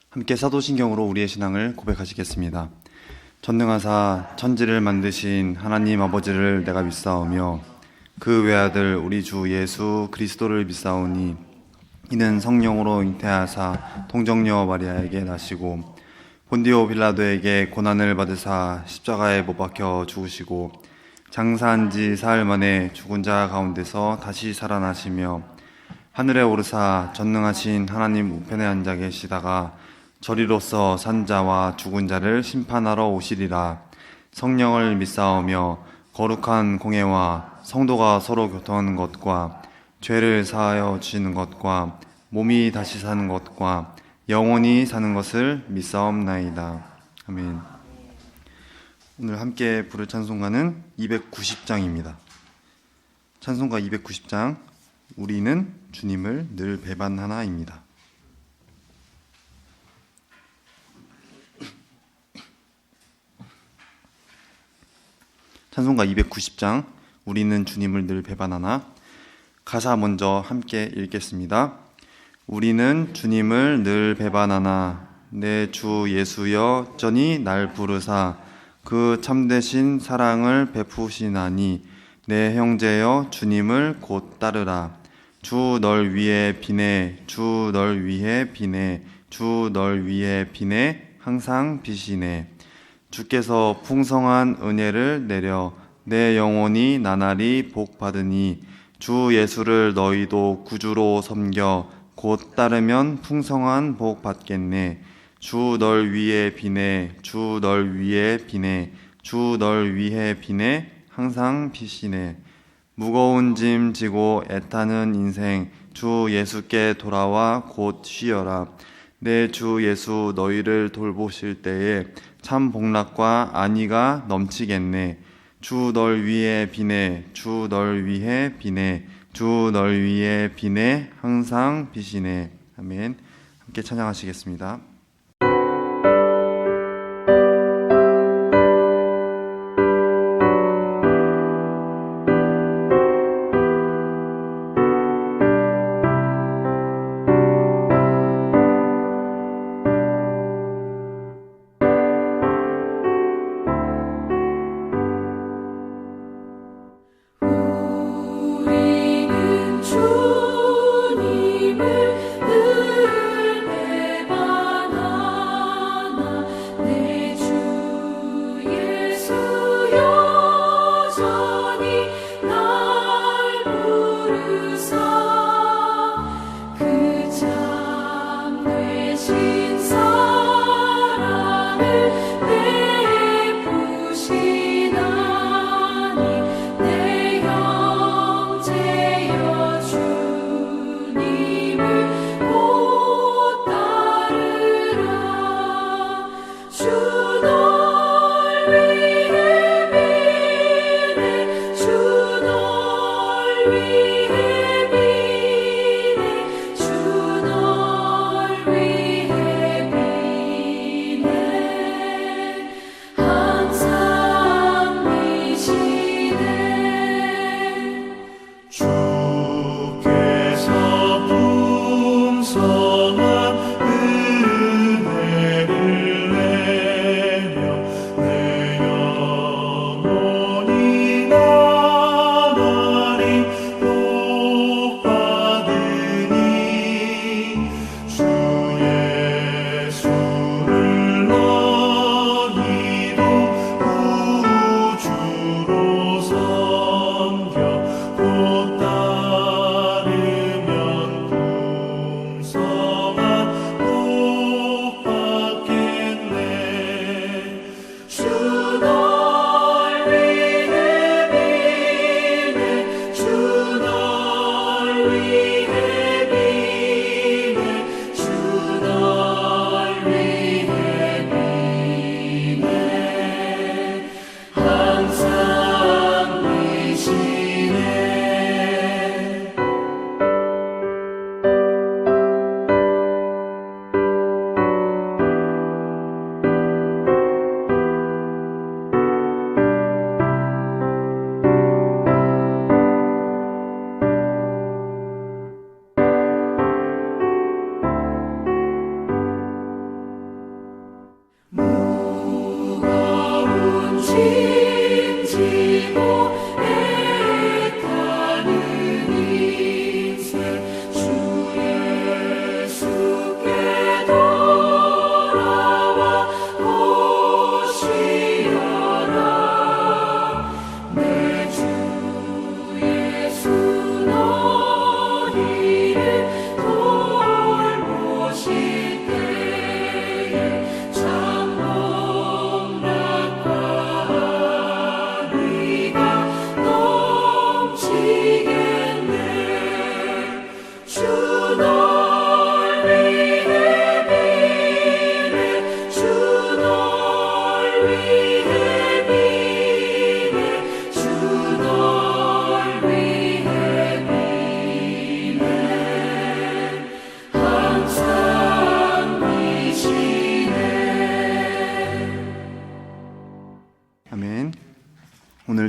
함께 사도신경으로 우리의 신앙을 고백하시겠습니다. 전능하사 천지를 만드신 하나님 아버지를 내가 믿사오며 그 외아들 우리 주 예수 그리스도를 믿사오니 이는 성령으로 잉태하사 동정녀 마리아에게 나시고 본디오 빌라도에게 고난을 받으사 십자가에 못 박혀 죽으시고 장사한 지 사흘 만에 죽은 자 가운데서 다시 살아나시며 하늘에 오르사 전능하신 하나님 우편에 앉아 계시다가 저리로서 산 자와 죽은 자를 심판하러 오시리라. 성령을 믿사오며 거룩한 공예와 성도가 서로 교통하는 것과 죄를 사하여 주시는 것과 몸이 다시 사는 것과 영원히 사는 것을 믿사옵나이다. 아멘. 오늘 함께 부를 찬송가는 290장입니다. 찬송가 290장, 우리는 주님을 늘 배반하나입니다. 찬송가 290장, 우리는 주님을 늘 배반하나. 가사 먼저 함께 읽겠습니다. 우리는 주님을 늘 배반하나 내 주 예수여 전이 날 부르사 그 참되신 사랑을 베푸시나니 내 형제여 주님을 곧 따르라. 주 널 위해 비네 주 널 위해 비네 주 널 위해 비네 항상 비시네. 주께서 풍성한 은혜를 내려 내 영혼이 나날이 복 받으니 주 예수를 너희도 구주로 섬겨 곧 따르면 풍성한 복 받겠네. 주 널 위해 비네 주 널 위해 비네 주 널 위해 비네 항상 비시네. 무거운 짐 지고 애타는 인생 주 예수께 돌아와 곧 쉬어라. 내 주 예수 너희를 돌보실 때에 참 복락과 안위가 넘치겠네. 주 널 위해 비네 주 널 위해 비네 주 널 위해 비네 항상 비시네. 아멘. 함께 찬양하시겠습니다. 주님을 늘 배반하나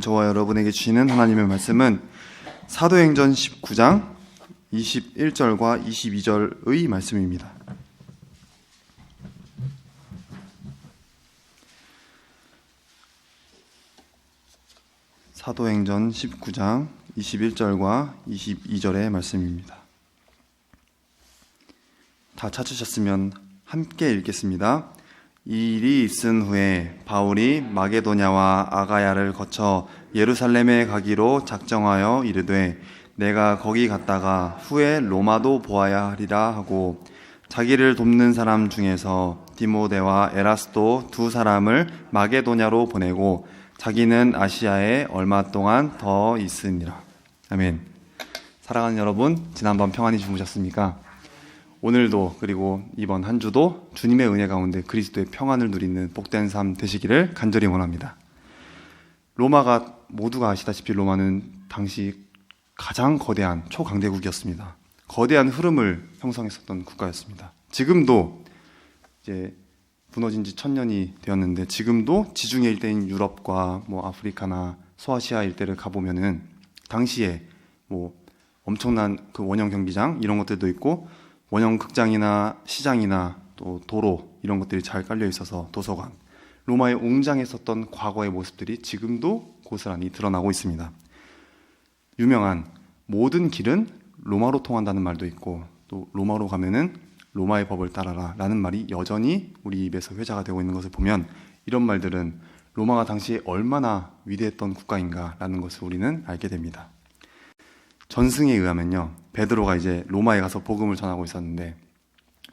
저와 여러분에게 주시는 하나님의 말씀은 사도행전 19장 21절과 22절의 말씀입니다. 사도행전 19장 21절과 22절의 말씀입니다. 다 찾으셨으면 함께 읽겠습니다. 이 일이 있은 후에 바울이 마게도냐와 아가야를 거쳐 예루살렘에 가기로 작정하여 이르되 내가 거기 갔다가 후에 로마도 보아야 하리라 하고 자기를 돕는 사람 중에서 디모데와 에라스도 두 사람을 마게도냐로 보내고 자기는 아시아에 얼마 동안 더 있으니라. 아멘. 사랑하는 여러분, 지난밤 평안히 주무셨습니까? 오늘도 그리고 이번 한 주도 주님의 은혜 가운데 그리스도의 평안을 누리는 복된 삶 되시기를 간절히 원합니다. 로마가 모두가 아시다시피 로마는 당시 가장 거대한 초강대국이었습니다. 거대한 흐름을 형성했었던 국가였습니다. 지금도 이제 무너진 지 1000년이 되었는데 지금도 지중해 일대인 유럽과 아프리카나 소아시아 일대를 가보면은 당시에 엄청난 그 원형 경기장 이런 것들도 있고 원형 극장이나 시장이나 또 도로 이런 것들이 잘 깔려 있어서 도서관, 로마의 웅장했었던 과거의 모습들이 지금도 고스란히 드러나고 있습니다. 유명한 모든 길은 로마로 통한다는 말도 있고 또 로마로 가면은 로마의 법을 따라라 라는 말이 여전히 우리 입에서 회자가 되고 있는 것을 보면 이런 말들은 로마가 당시에 얼마나 위대했던 국가인가 라는 것을 우리는 알게 됩니다. 전승에 의하면요, 베드로가 이제 로마에 가서 복음을 전하고 있었는데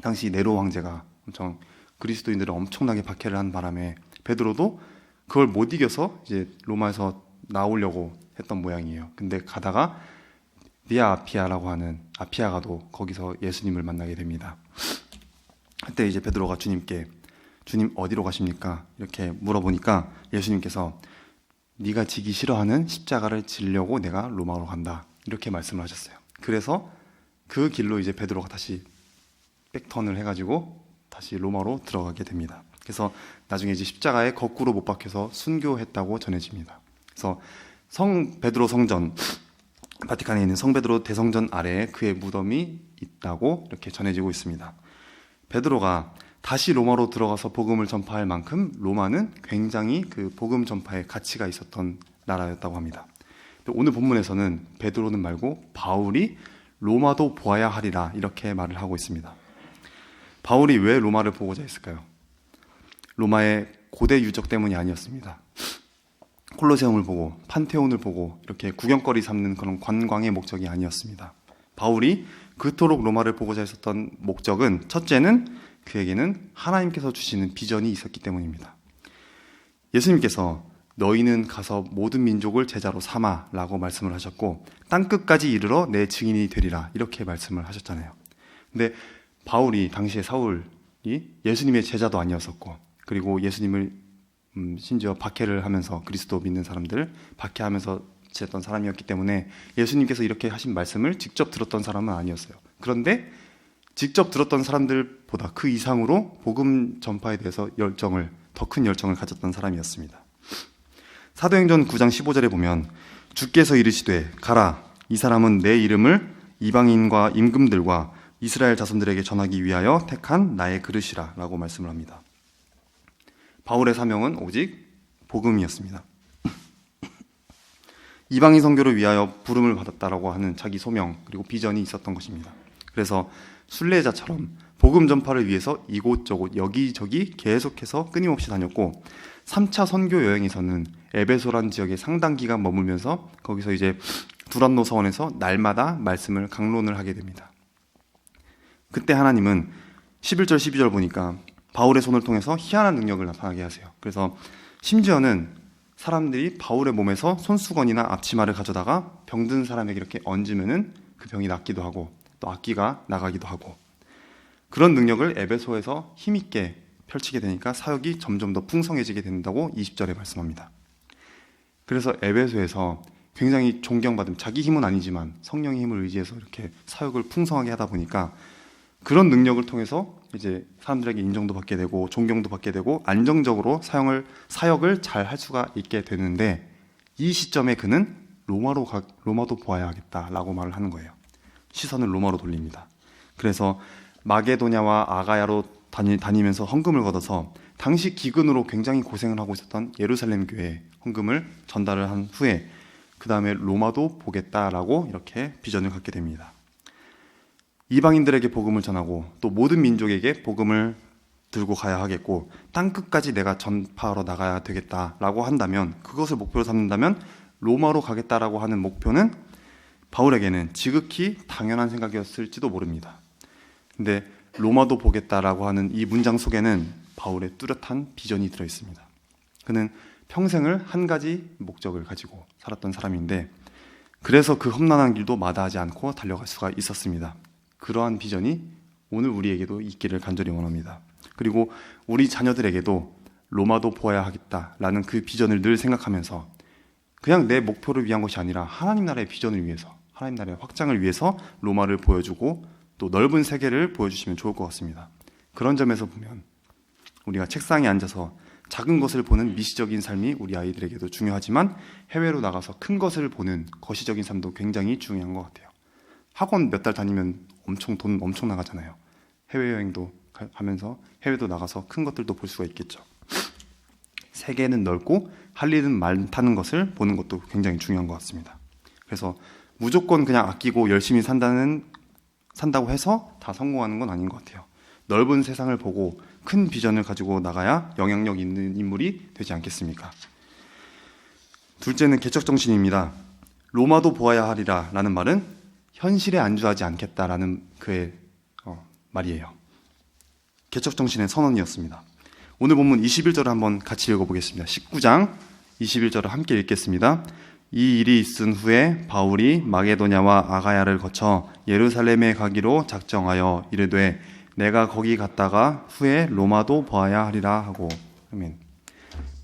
당시 네로 황제가 엄청 그리스도인들을 엄청나게 박해를 한 바람에 베드로도 그걸 못 이겨서 이제 로마에서 나오려고 했던 모양이에요. 근데 가다가 비아 아피아라고 하는 아피아가도 거기서 예수님을 만나게 됩니다. 그때 이제 베드로가 주님께 주님 어디로 가십니까? 이렇게 물어보니까 예수님께서 네가 지기 싫어하는 십자가를 지려고 내가 로마로 간다. 이렇게 말씀을 하셨어요. 그래서 그 길로 이제 베드로가 다시 백턴을 해가지고 다시 로마로 들어가게 됩니다. 그래서 나중에 이제 십자가에 거꾸로 못 박혀서 순교했다고 전해집니다. 그래서 베드로 성전, 바티칸에 있는 성베드로 대성전 아래에 그의 무덤이 있다고 이렇게 전해지고 있습니다. 베드로가 다시 로마로 들어가서 복음을 전파할 만큼 로마는 굉장히 그 복음 전파에 가치가 있었던 나라였다고 합니다. 오늘 본문에서는 베드로는 말고 바울이 로마도 보아야 하리라 이렇게 말을 하고 있습니다. 바울이 왜 로마를 보고자 했을까요? 로마의 고대 유적 때문이 아니었습니다. 콜로세움을 보고 판테온을 보고 이렇게 구경거리 삼는 그런 관광의 목적이 아니었습니다. 바울이 그토록 로마를 보고자 했었던 목적은 첫째는 그에게는 하나님께서 주시는 비전이 있었기 때문입니다. 예수님께서 너희는 가서 모든 민족을 제자로 삼아 라고 말씀을 하셨고 땅끝까지 이르러 내 증인이 되리라 이렇게 말씀을 하셨잖아요. 근데 바울이 당시에 사울이 예수님의 제자도 아니었었고 그리고 예수님을 심지어 박해를 하면서 그리스도 믿는 사람들 박해하면서 지냈던 사람이었기 때문에 예수님께서 이렇게 하신 말씀을 직접 들었던 사람은 아니었어요. 그런데 직접 들었던 사람들보다 그 이상으로 복음 전파에 대해서 더 큰 열정을 가졌던 사람이었습니다. 사도행전 9장 15절에 보면 주께서 이르시되 가라 이 사람은 내 이름을 이방인과 임금들과 이스라엘 자손들에게 전하기 위하여 택한 나의 그릇이라 라고 말씀을 합니다. 바울의 사명은 오직 복음이었습니다. 이방인 선교를 위하여 부름을 받았다라고 하는 자기 소명 그리고 비전이 있었던 것입니다. 그래서 순례자처럼 복음 전파를 위해서 이곳저곳 여기저기 계속해서 끊임없이 다녔고 3차 선교 여행에서는 에베소란 지역에 상당 기간 머물면서 거기서 이제 두란노 서원에서 날마다 말씀을 강론을 하게 됩니다. 그때 하나님은 11절 12절 보니까 바울의 손을 통해서 희한한 능력을 나타나게 하세요. 그래서 심지어는 사람들이 바울의 몸에서 손수건이나 앞치마를 가져다가 병든 사람에게 이렇게 얹으면은 그 병이 낫기도 하고 또 악기가 나가기도 하고 그런 능력을 에베소에서 힘있게 펼치게 되니까 사역이 점점 더 풍성해지게 된다고 20절에 말씀합니다. 그래서 에베소에서 굉장히 존경받은 자기 힘은 아니지만 성령의 힘을 의지해서 이렇게 사역을 풍성하게 하다 보니까 그런 능력을 통해서 이제 사람들에게 인정도 받게 되고 존경도 받게 되고 안정적으로 사역을 잘 할 수가 있게 되는데 이 시점에 그는 로마도 보아야 하겠다라고 말을 하는 거예요. 시선을 로마로 돌립니다. 그래서 마게도냐와 아가야로 다니면서 헌금을 걷어서 당시 기근으로 굉장히 고생을 하고 있었던 예루살렘 교회에 헌금을 전달을 한 후에 그 다음에 로마도 보겠다라고 이렇게 비전을 갖게 됩니다. 이방인들에게 복음을 전하고 또 모든 민족에게 복음을 들고 가야 하겠고 땅끝까지 내가 전파하러 나가야 되겠다라고 한다면, 그것을 목표로 삼는다면 로마로 가겠다라고 하는 목표는 바울에게는 지극히 당연한 생각이었을지도 모릅니다. 근데 로마도 보겠다라고 하는 이 문장 속에는 바울의 뚜렷한 비전이 들어있습니다. 그는 평생을 한 가지 목적을 가지고 살았던 사람인데 그래서 그 험난한 길도 마다하지 않고 달려갈 수가 있었습니다. 그러한 비전이 오늘 우리에게도 있기를 간절히 원합니다. 그리고 우리 자녀들에게도 로마도 보아야 하겠다라는 그 비전을 늘 생각하면서 그냥 내 목표를 위한 것이 아니라 하나님 나라의 비전을 위해서, 하나님 나라의 확장을 위해서 로마를 보여주고 또 넓은 세계를 보여주시면 좋을 것 같습니다. 그런 점에서 보면 우리가 책상에 앉아서 작은 것을 보는 미시적인 삶이 우리 아이들에게도 중요하지만 해외로 나가서 큰 것을 보는 거시적인 삶도 굉장히 중요한 것 같아요. 학원 몇 달 다니면 돈 엄청 나가잖아요. 해외여행도 가면서 해외도 나가서 큰 것들도 볼 수가 있겠죠. 세계는 넓고 할 일은 많다는 것을 보는 것도 굉장히 중요한 것 같습니다. 그래서 무조건 그냥 아끼고 열심히 산다고 해서 다 성공하는 건 아닌 것 같아요. 넓은 세상을 보고 큰 비전을 가지고 나가야 영향력 있는 인물이 되지 않겠습니까? 둘째는 개척정신입니다. 로마도 보아야 하리라 라는 말은 현실에 안주하지 않겠다라는 그의 말이에요. 개척정신의 선언이었습니다. 오늘 본문 21절을 한번 같이 읽어보겠습니다. 19장 21절을 함께 읽겠습니다. 이 일이 있은 후에 바울이 마게도냐와 아가야를 거쳐 예루살렘에 가기로 작정하여 이르되 내가 거기 갔다가 후에 로마도 보아야 하리라 하고. 아멘.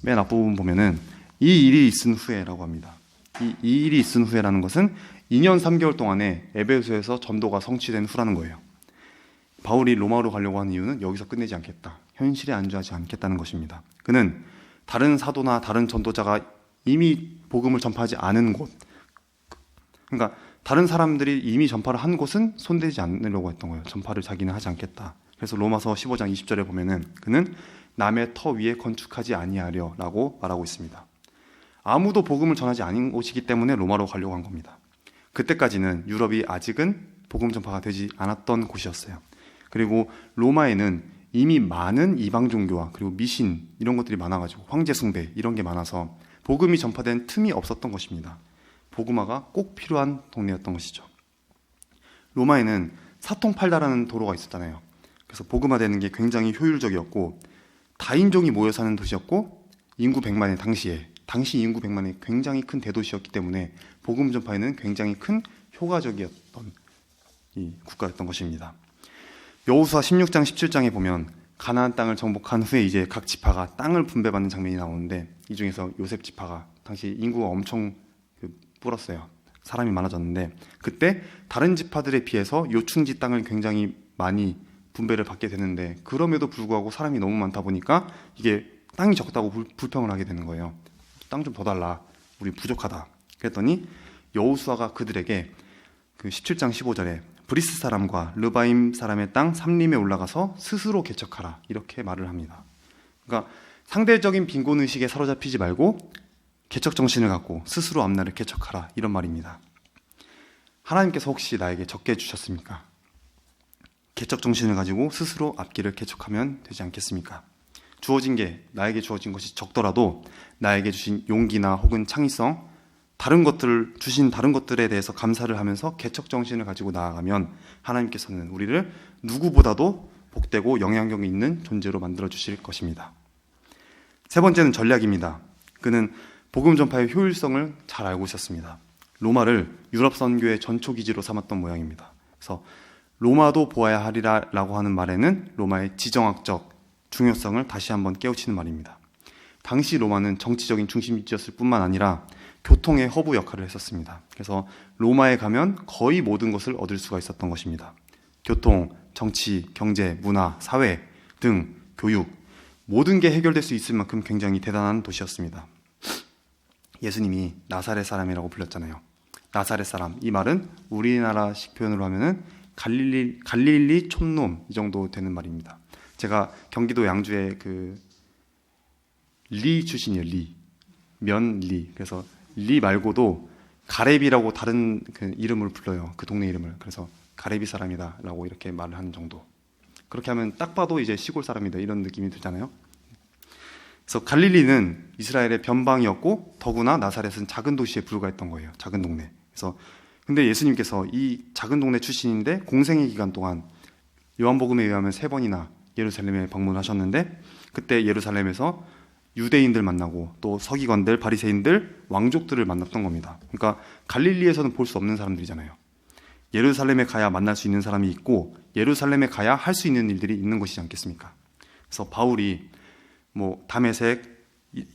맨 앞부분 보면은 이 일이 있은 후에라고 합니다. 이 일이 있은 후에라는 것은 2년 3개월 동안에 에베소에서 전도가 성취된 후라는 거예요. 바울이 로마로 가려고 하는 이유는 여기서 끝내지 않겠다, 현실에 안주하지 않겠다는 것입니다. 그는 다른 사도나 다른 전도자가 이미 복음을 전파하지 않은 곳, 그러니까 다른 사람들이 이미 전파를 한 곳은 손대지 않으려고 했던 거예요. 전파를 자기는 하지 않겠다. 그래서 로마서 15장 20절에 보면은 그는 남의 터 위에 건축하지 아니하려 라고 말하고 있습니다. 아무도 복음을 전하지 않은 곳이기 때문에 로마로 가려고 한 겁니다. 그때까지는 유럽이 아직은 복음 전파가 되지 않았던 곳이었어요. 그리고 로마에는 이미 많은 이방 종교와 그리고 미신 이런 것들이 많아가지고 황제 숭배 이런 게 많아서 복음이 전파된 틈이 없었던 것입니다. 복음화가 꼭 필요한 동네였던 것이죠. 로마에는 사통팔다라는 도로가 있었잖아요. 그래서 복음화되는 게 굉장히 효율적이었고 다인종이 모여 사는 도시였고 인구 100만의 당시 인구 100만의 굉장히 큰 대도시였기 때문에 복음 전파에는 굉장히 큰 효과적이었던 이 국가였던 것입니다. 여호수아 16장 17장에 보면 가나안 땅을 정복한 후에 이제 각 지파가 땅을 분배받는 장면이 나오는데 이 중에서 요셉 지파가 당시 인구가 엄청 불었어요. 사람이 많아졌는데 그때 다른 지파들에 비해서 요충지 땅을 굉장히 많이 분배를 받게 되는데 그럼에도 불구하고 사람이 너무 많다 보니까 이게 땅이 적다고 불평을 하게 되는 거예요. 땅 좀 더 달라, 우리 부족하다. 그랬더니 여호수아가 그들에게 그 17장 15절에 브리스 사람과 르바임 사람의 땅 삼림에 올라가서 스스로 개척하라 이렇게 말을 합니다. 그러니까 상대적인 빈곤의식에 사로잡히지 말고 개척정신을 갖고 스스로 앞날을 개척하라 이런 말입니다. 하나님께서 혹시 나에게 적게 주셨습니까? 개척정신을 가지고 스스로 앞길을 개척하면 되지 않겠습니까? 나에게 주어진 것이 적더라도 나에게 주신 용기나 혹은 창의성, 주신 다른 것들에 대해서 감사를 하면서 개척정신을 가지고 나아가면 하나님께서는 우리를 누구보다도 복되고 영향력 있는 존재로 만들어 주실 것입니다. 세 번째는 전략입니다. 그는 복음 전파의 효율성을 잘 알고 있었습니다. 로마를 유럽 선교의 전초기지로 삼았던 모양입니다. 그래서 로마도 보아야 하리라 라고 하는 말에는 로마의 지정학적 중요성을 다시 한번 깨우치는 말입니다. 당시 로마는 정치적인 중심지였을 뿐만 아니라 교통의 허브 역할을 했었습니다. 그래서 로마에 가면 거의 모든 것을 얻을 수가 있었던 것입니다. 교통, 정치, 경제, 문화, 사회 등 교육 모든 게 해결될 수 있을 만큼 굉장히 대단한 도시였습니다. 예수님이 나사렛 사람이라고 불렸잖아요. 나사렛 사람, 이 말은 우리나라식 표현으로 하면은 갈릴리 촌놈, 이 정도 되는 말입니다. 제가 경기도 양주에 리 출신이에요. 면리. 그래서 리 말고도 가래비라고 다른 이름을 불러요. 그 동네 이름을. 그래서 가래비 사람이다라고 이렇게 말을 하는 정도. 그렇게 하면 딱 봐도 이제 시골 사람이다 이런 느낌이 들잖아요. 그래서 갈릴리는 이스라엘의 변방이었고 더구나 나사렛은 작은 도시에 불과했던 거예요. 작은 동네. 그래서 근데 예수님께서 이 작은 동네 출신인데 공생의 기간 동안 요한복음에 의하면 3번이나 예루살렘에 방문하셨는데, 그때 예루살렘에서 유대인들 만나고 또 서기관들, 바리새인들, 왕족들을 만났던 겁니다. 그러니까 갈릴리에서는 볼 수 없는 사람들이잖아요. 예루살렘에 가야 만날 수 있는 사람이 있고 예루살렘에 가야 할 수 있는 일들이 있는 것이지 않겠습니까? 그래서 바울이 다메섹,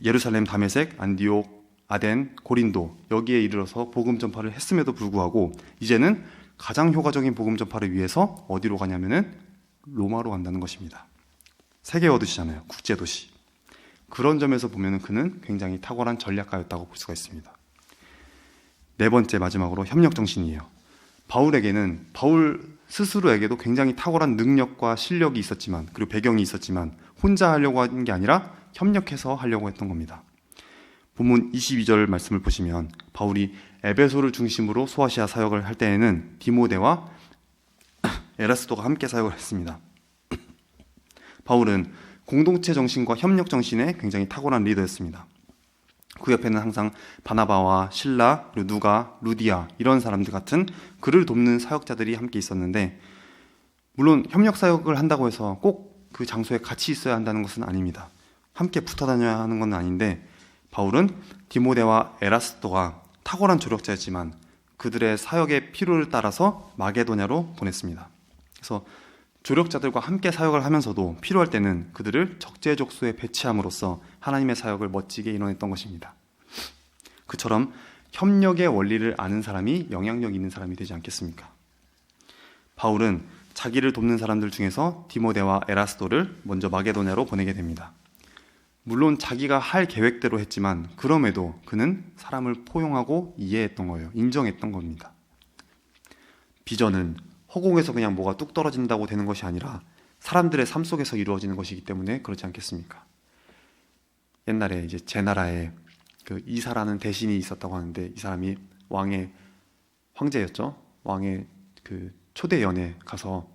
예루살렘, 다메섹, 안디옥, 아덴, 고린도 여기에 이르러서 복음 전파를 했음에도 불구하고 이제는 가장 효과적인 복음 전파를 위해서 어디로 가냐면은 로마로 간다는 것입니다. 세계화 도시잖아요. 국제 도시. 그런 점에서 보면은 그는 굉장히 탁월한 전략가였다고 볼 수가 있습니다. 4번째 마지막으로 협력 정신이에요. 바울 스스로에게도 굉장히 탁월한 능력과 실력이 있었지만, 그리고 배경이 있었지만 혼자 하려고 한 게 아니라 협력해서 하려고 했던 겁니다. 본문 22절 말씀을 보시면 바울이 에베소를 중심으로 소아시아 사역을 할 때에는 디모데와 에라스도가 함께 사역을 했습니다. 바울은 공동체 정신과 협력 정신에 굉장히 탁월한 리더였습니다. 그 옆에는 항상 바나바와 실라, 누가, 루디아 이런 사람들 같은 그를 돕는 사역자들이 함께 있었는데, 물론 협력 사역을 한다고 해서 꼭 그 장소에 같이 있어야 한다는 것은 아닙니다. 함께 붙어 다녀야 하는 건 아닌데, 바울은 디모데와 에라스도가 탁월한 조력자였지만 그들의 사역의 필요를 따라서 마게도냐로 보냈습니다. 그래서 조력자들과 함께 사역을 하면서도 필요할 때는 그들을 적재적소에 배치함으로써 하나님의 사역을 멋지게 이뤄냈던 것입니다. 그처럼 협력의 원리를 아는 사람이 영향력 있는 사람이 되지 않겠습니까? 바울은 자기를 돕는 사람들 중에서 디모데와 에라스도를 먼저 마게도냐로 보내게 됩니다. 물론 자기가 할 계획대로 했지만 그럼에도 그는 사람을 포용하고 이해했던 거예요. 인정했던 겁니다. 비전은 허공에서 그냥 뭐가 뚝 떨어진다고 되는 것이 아니라 사람들의 삶 속에서 이루어지는 것이기 때문에 그렇지 않겠습니까? 옛날에 이제 제 나라에 이사라는 대신이 있었다고 하는데, 이 사람이 왕의 황제였죠. 왕의 초대 연에 가서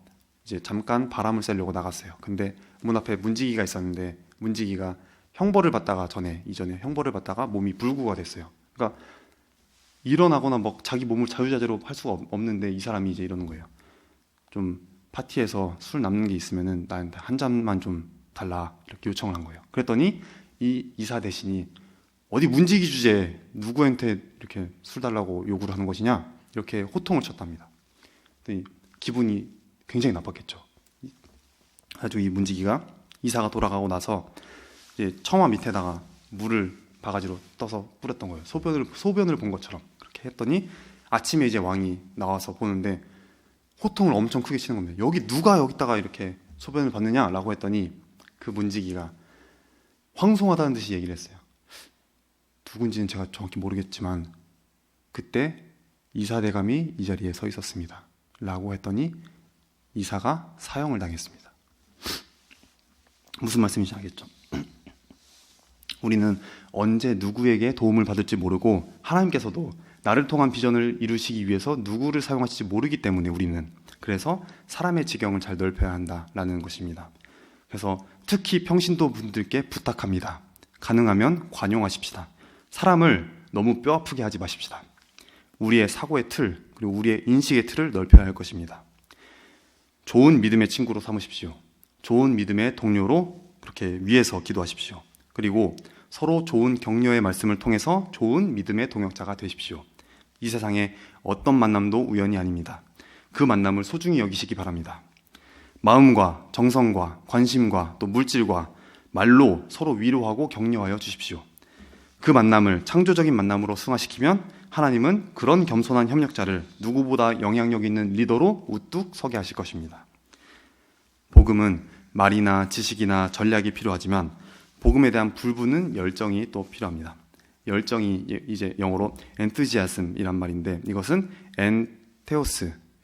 이제 잠깐 바람을 쐬려고 나갔어요. 근데 문 앞에 문지기가 있었는데 문지기가 이전에 형벌을 받다가 몸이 불구가 됐어요. 그러니까 일어나거나 자기 몸을 자유자재로 할 수가 없는데 이 사람이 이제 이러는 거예요. 좀 파티에서 술 남는 게 있으면은 나한테 한 잔만 좀 달라, 이렇게 요청을 한 거예요. 그랬더니 이 이사 대신이 어디 문지기 주제에 누구한테 이렇게 술 달라고 요구를 하는 것이냐, 이렇게 호통을 쳤답니다. 그랬더니 기분이 굉장히 나빴겠죠. 아주 이 문지기가 이사가 돌아가고 나서 이제 처마 밑에다가 물을 바가지로 떠서 뿌렸던 거예요. 소변을 본 것처럼 그렇게 했더니 아침에 이제 왕이 나와서 보는데 호통을 엄청 크게 치는 겁니다. 누가 여기다가 이렇게 소변을 봤느냐라고 했더니 그 문지기가 황송하다는 듯이 얘기를 했어요. 누군지는 제가 정확히 모르겠지만 그때 이사대감이 이 자리에 서 있었습니다 라고 했더니 이사가 사형을 당했습니다. 무슨 말씀인지 알겠죠? 우리는 언제 누구에게 도움을 받을지 모르고 하나님께서도 나를 통한 비전을 이루시기 위해서 누구를 사용하실지 모르기 때문에 우리는 그래서 사람의 지경을 잘 넓혀야 한다라는 것입니다. 그래서 특히 평신도 분들께 부탁합니다. 가능하면 관용하십시다. 사람을 너무 뼈아프게 하지 마십시다. 우리의 사고의 틀, 그리고 우리의 인식의 틀을 넓혀야 할 것입니다. 좋은 믿음의 친구로 삼으십시오. 좋은 믿음의 동료로 그렇게 위해서 기도하십시오. 그리고 서로 좋은 격려의 말씀을 통해서 좋은 믿음의 동역자가 되십시오. 이 세상에 어떤 만남도 우연이 아닙니다. 그 만남을 소중히 여기시기 바랍니다. 마음과 정성과 관심과 또 물질과 말로 서로 위로하고 격려하여 주십시오. 그 만남을 창조적인 만남으로 승화시키면 하나님은 그런 겸손한 협력자를 누구보다 영향력 있는 리더로 우뚝 서게 하실 것입니다. 복음은 말이나 지식이나 전략이 필요하지만 복음에 대한 불붙는 열정이 또 필요합니다. 열정이 이제 영어로 enthusiasm이란 말인데, 이것은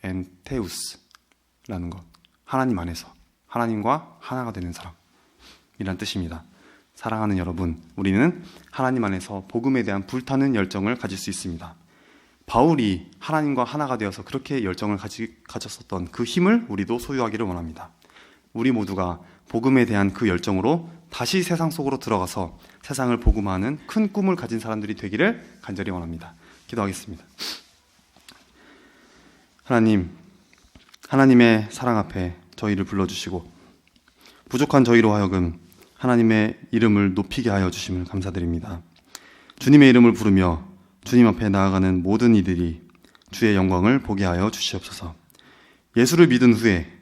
엔테우스라는 것, 하나님 안에서 하나님과 하나가 되는 사람이란 뜻입니다. 사랑하는 여러분, 우리는 하나님 안에서 복음에 대한 불타는 열정을 가질 수 있습니다. 바울이 하나님과 하나가 되어서 그렇게 열정을 가졌었던 그 힘을 우리도 소유하기를 원합니다. 우리 모두가 복음에 대한 그 열정으로 다시 세상 속으로 들어가서 세상을 복음화하는 큰 꿈을 가진 사람들이 되기를 간절히 원합니다. 기도하겠습니다. 하나님, 하나님의 사랑 앞에 저희를 불러주시고 부족한 저희로 하여금 하나님의 이름을 높이게 하여 주심을 감사드립니다. 주님의 이름을 부르며 주님 앞에 나아가는 모든 이들이 주의 영광을 보게 하여 주시옵소서. 예수를 믿은 후에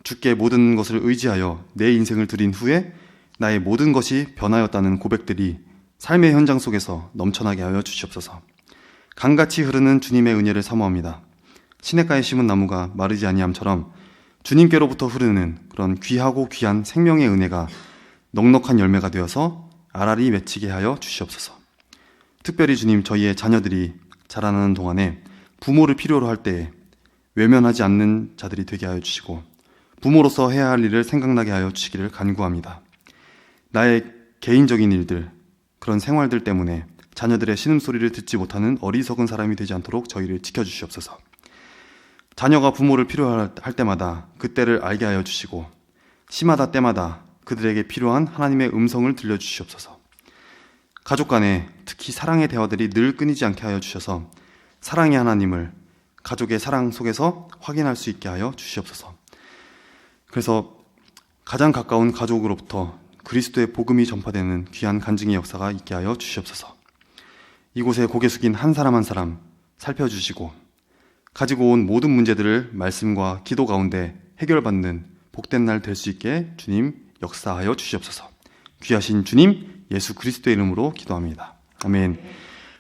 주께 모든 것을 의지하여 내 인생을 드린 후에 나의 모든 것이 변하였다는 고백들이 삶의 현장 속에서 넘쳐나게 하여 주시옵소서. 강같이 흐르는 주님의 은혜를 사모합니다. 시냇가에 심은 나무가 마르지 아니함처럼 주님께로부터 흐르는 그런 귀하고 귀한 생명의 은혜가 넉넉한 열매가 되어서 알알이 맺히게 하여 주시옵소서. 특별히 주님, 저희의 자녀들이 자라나는 동안에 부모를 필요로 할 때에 외면하지 않는 자들이 되게 하여 주시고 부모로서 해야 할 일을 생각나게 하여 주시기를 간구합니다. 나의 개인적인 일들, 그런 생활들 때문에 자녀들의 신음소리를 듣지 못하는 어리석은 사람이 되지 않도록 저희를 지켜주시옵소서. 자녀가 부모를 필요할 때마다 그때를 알게 하여 주시고 시마다 때마다 그들에게 필요한 하나님의 음성을 들려주시옵소서. 가족 간에 특히 사랑의 대화들이 늘 끊이지 않게 하여 주셔서 사랑의 하나님을 가족의 사랑 속에서 확인할 수 있게 하여 주시옵소서. 그래서 가장 가까운 가족으로부터 그리스도의 복음이 전파되는 귀한 간증의 역사가 있게 하여 주시옵소서. 이곳에 고개 숙인 한 사람 한 사람 살펴주시고 가지고 온 모든 문제들을 말씀과 기도 가운데 해결받는 복된 날 될 수 있게 주님 역사하여 주시옵소서. 귀하신 주님 예수 그리스도의 이름으로 기도합니다. 아멘.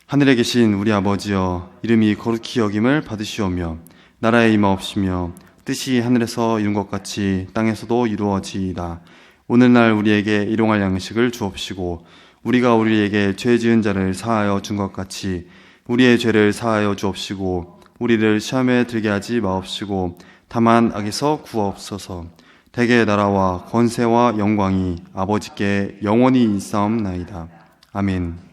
하늘에 계신 우리 아버지여, 이름이 거룩히 여김을 받으시오며 나라에 임하옵시며 뜻이 하늘에서 이룬 것 같이 땅에서도 이루어지이다. 오늘날 우리에게 일용할 양식을 주옵시고 우리가 우리에게 죄 지은 자를 사하여 준 것 같이 우리의 죄를 사하여 주옵시고 우리를 시험에 들게 하지 마옵시고 다만 악에서 구하옵소서. 대개 나라와 권세와 영광이 아버지께 영원히 있사옵나이다. 아멘.